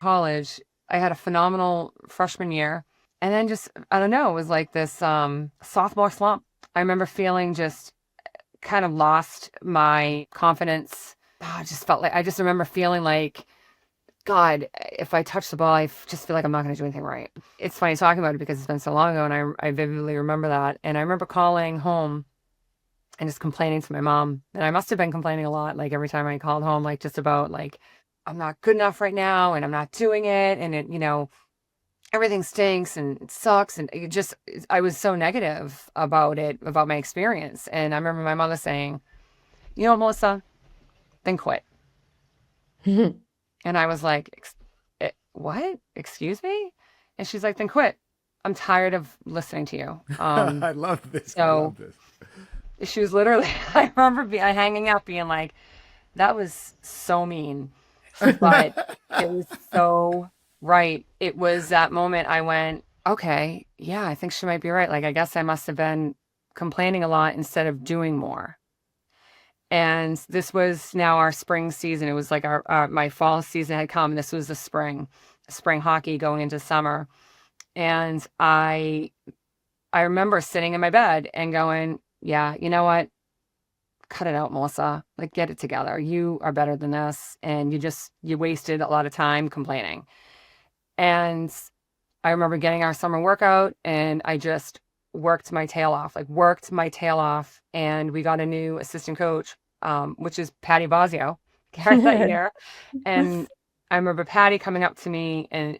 college, I had a phenomenal freshman year. And then just, I don't know, it was like this sophomore slump. I remember feeling just kind of lost my confidence. I just felt like, I just remember feeling like, God, if I touch the ball, just feel like I'm not going to do anything right. It's funny talking about it because it's been so long ago and I vividly remember that. And I remember calling home and just complaining to my mom. And I must have been complaining a lot, like every time I called home, like just about like, I'm not good enough right now and I'm not doing it. And it, everything stinks and it sucks. And I was so negative about it, about my experience. And I remember my mother saying, you know what, Melissa, then quit. And I was like, what? Excuse me? And she's like, then quit. I'm tired of listening to you. I love this. I So love this. she was literally, I remember hanging out being like, that was so mean, but it was so right. It was that moment I went, okay, yeah, I think she might be right. Like, I guess I must have been complaining a lot instead of doing more. And this was now our spring season. It was like my fall season had come. This was the spring hockey going into summer. And I remember sitting in my bed and going, yeah, you know what? Cut it out, Melissa. Like, get it together. You are better than this. And you wasted a lot of time complaining. And I remember getting our summer workout and I just worked my tail off, like worked my tail off. And we got a new assistant coach, which is Patty Bosio, carried that year. And I remember Patty coming up to me and,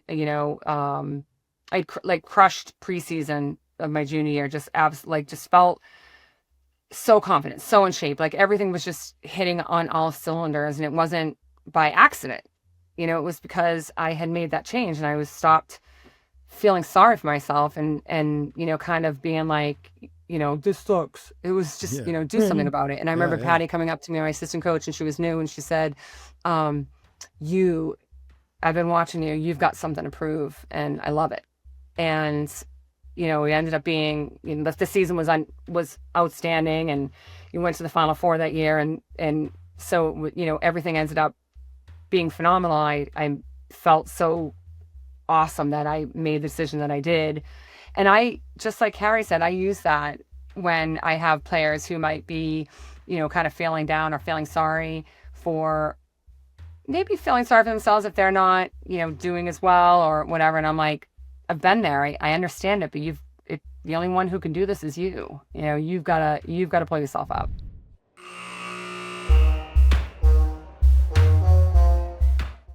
I like crushed preseason of my junior year, just felt so confident, so in shape. Like everything was just hitting on all cylinders and it wasn't by accident. It was because I had made that change and I was stopped feeling sorry for myself and kind of being like, this sucks. It was just, Yeah. do something about it. And I Yeah. remember Yeah. Patty coming up to me, my assistant coach, and she was new and she said, um, you, I've been watching you, you've got something to prove and I love it. And we ended up being, the season was outstanding, and we went to the Final Four that year, and so everything ended up being phenomenal. I felt so awesome that I made the decision that I did, and I just like Harry said, I use that when I have players who might be, kind of feeling down or feeling sorry for maybe feeling sorry for themselves if they're not, doing as well or whatever. And I'm like, I've been there. I understand it, but the only one who can do this is you. You've got to pull yourself up.